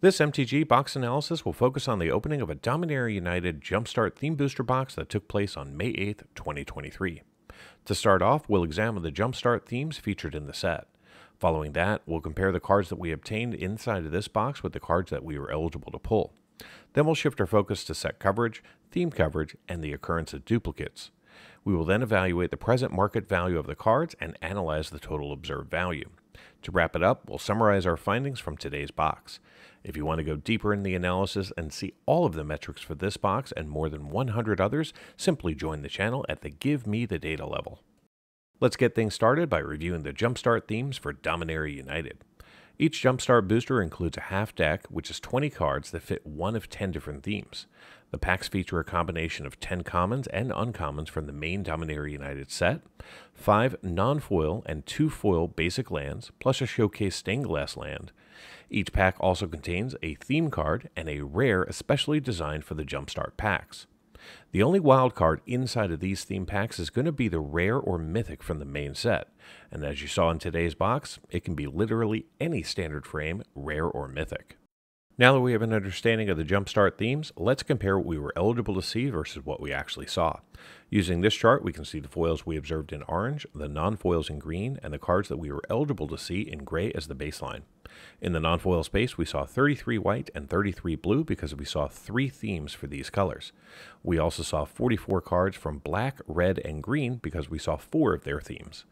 This MTG box analysis will focus on the opening of a Dominaria United Jumpstart Theme Booster box that took place on May 8th, 2023. To start off, we'll examine the Jumpstart themes featured in the set. Following that, we'll compare the cards that we obtained inside of this box with the cards that we were eligible to pull. Then we'll shift our focus to set coverage, theme coverage, and the occurrence of duplicates. We will then evaluate the present market value of the cards and analyze the total observed value. To wrap it up, we'll summarize our findings from today's box. If you want to go deeper in the analysis and see all of the metrics for this box and more than 100 others, simply join the channel at the Give Me the Data level. Let's get things started by reviewing the Jumpstart themes for Dominaria United. Each Jumpstart booster includes a half deck, which is 20 cards that fit one of 10 different themes. The packs feature a combination of 10 commons and uncommons from the main Dominaria United set, 5 non-foil and 2 foil basic lands, plus a showcase stained glass land. Each pack also contains a theme card and a rare especially designed for the Jumpstart packs. The only wild card inside of these theme packs is going to be the rare or mythic from the main set, and as you saw in today's box, it can be literally any standard frame, rare or mythic. Now that we have an understanding of the Jumpstart themes, let's compare what we were eligible to see versus what we actually saw. Using this chart, we can see the foils we observed in orange, the non-foils in green, and the cards that we were eligible to see in gray as the baseline. In the non-foil space, we saw 33 white and 33 blue because we saw 3 themes for these colors. We also saw 44 cards from black, red, and green because we saw 4 of their themes.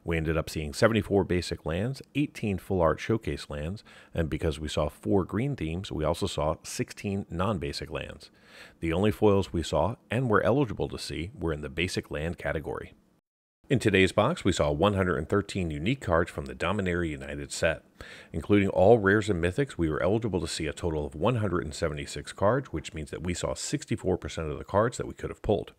We ended up seeing 74 basic lands, 18 full art showcase lands, and because we saw 4 green themes, we also saw 16 non-basic lands. The only foils we saw and were eligible to see were in the basic land category. In today's box, we saw 113 unique cards from the Dominaria United set. Including all rares and mythics, we were eligible to see a total of 176 cards, which means that we saw 64% of the cards that we could have pulled.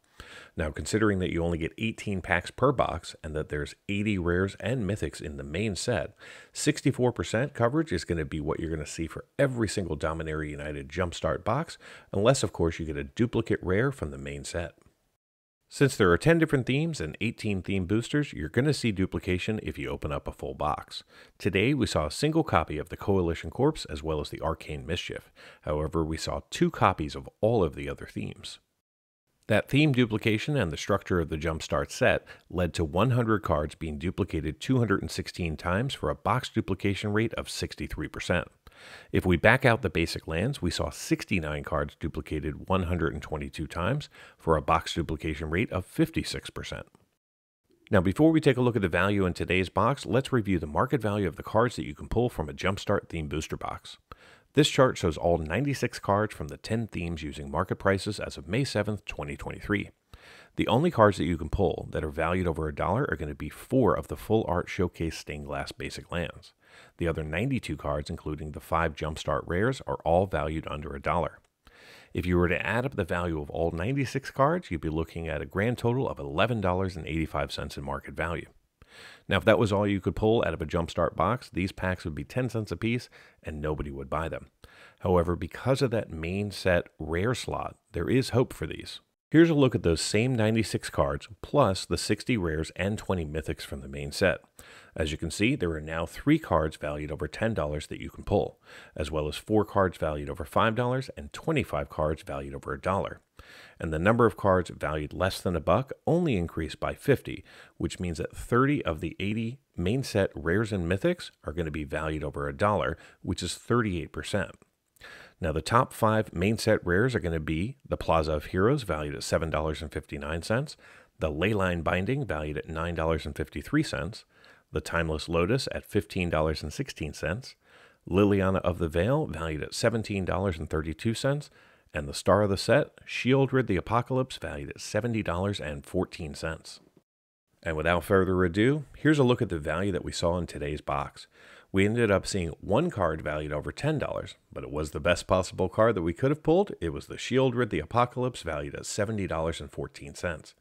Now, considering that you only get 18 packs per box and that there's 80 rares and mythics in the main set, 64% coverage is going to be what you're going to see for every single Dominaria United Jumpstart box, unless, of course, you get a duplicate rare from the main set. Since there are 10 different themes and 18 theme boosters, you're going to see duplication if you open up a full box. Today, we saw a single copy of the Coalition Corpse as well as the Arcane Mischief. However, we saw 2 copies of all of the other themes. That theme duplication and the structure of the Jumpstart set led to 100 cards being duplicated 216 times for a box duplication rate of 63%. If we back out the basic lands, we saw 69 cards duplicated 122 times for a box duplication rate of 56%. Now, before we take a look at the value in today's box, let's review the market value of the cards that you can pull from a Jumpstart theme booster box. This chart shows all 96 cards from the 10 themes using market prices as of May 7th, 2023. The only cards that you can pull that are valued over $1 are going to be 4 of the full art showcase stained glass basic lands. The other 92 cards, including the 5 Jumpstart rares, are all valued under $1. If you were to add up the value of all 96 cards, you'd be looking at a grand total of $11.85 in market value. Now, if that was all you could pull out of a Jumpstart box, these packs would be 10 cents a piece and nobody would buy them. However, because of that main set rare slot, there is hope for these. Here's a look at those same 96 cards, plus the 60 rares and 20 mythics from the main set. As you can see, there are now 3 cards valued over $10 that you can pull, as well as 4 cards valued over $5 and 25 cards valued over $1. And the number of cards valued less than $1 only increased by 50, which means that 30 of the 80 main set rares and mythics are going to be valued over $1, which is 38%. Now, the top 5 main set rares are going to be the Plaza of Heroes, valued at $7.59, the Leyline Binding, valued at $9.53, the Timeless Lotus at $15.16, Liliana of the Veil, valued at $17.32, and the star of the set, Shieldred the Apocalypse, valued at $70.14. And without further ado, here's a look at the value that we saw in today's box. We ended up seeing 1 card valued over $10, but it was the best possible card that we could have pulled. It was the Shieldred the Apocalypse, valued at $70.14.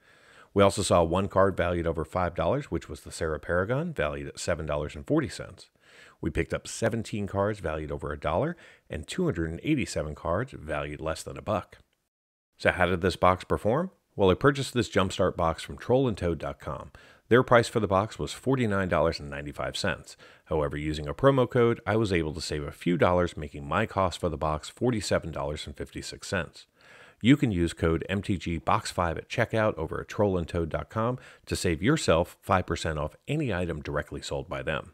We also saw 1 card valued over $5, which was the Sarah Paragon, valued at $7.40. We picked up 17 cards valued over $1 and 287 cards valued less than $1. So how did this box perform? Well, I purchased this Jumpstart box from trollandtoad.com. Their price for the box was $49.95. However, using a promo code, I was able to save a few dollars, making my cost for the box $47.56. You can use code MTGBOX5 at checkout over at trollandtoad.com to save yourself 5% off any item directly sold by them.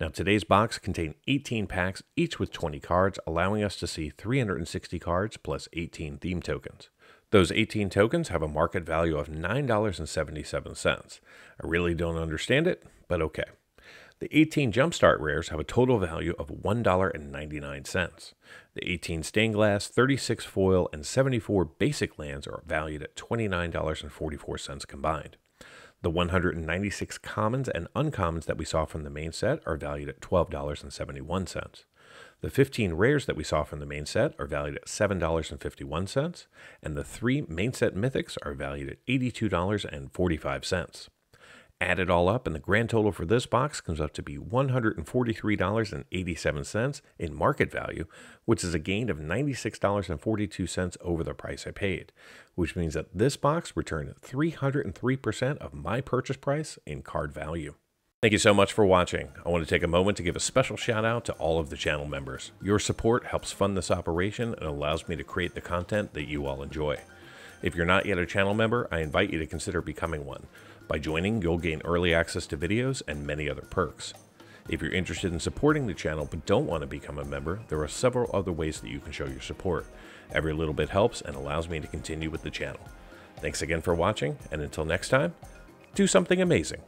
Now, today's box contained 18 packs, each with 20 cards, allowing us to see 360 cards plus 18 theme tokens. Those 18 tokens have a market value of $9.77. I really don't understand it, but okay. The 18 Jumpstart rares have a total value of $1.99. The 18 stained glass, 36 foil, and 74 basic lands are valued at $29.44 combined. The 196 commons and uncommons that we saw from the main set are valued at $12.71. The 15 rares that we saw from the main set are valued at $7.51, and the 3 main set mythics are valued at $82.45. Add it all up, and the grand total for this box comes up to be $143.87 in market value, which is a gain of $96.42 over the price I paid, which means that this box returned 303% of my purchase price in card value. Thank you so much for watching. I want to take a moment to give a special shout out to all of the channel members. Your support helps fund this operation and allows me to create the content that you all enjoy. If you're not yet a channel member, I invite you to consider becoming one. By joining, you'll gain early access to videos and many other perks. If you're interested in supporting the channel but don't want to become a member, there are several other ways that you can show your support. Every little bit helps and allows me to continue with the channel. Thanks again for watching, and until next time, do something amazing.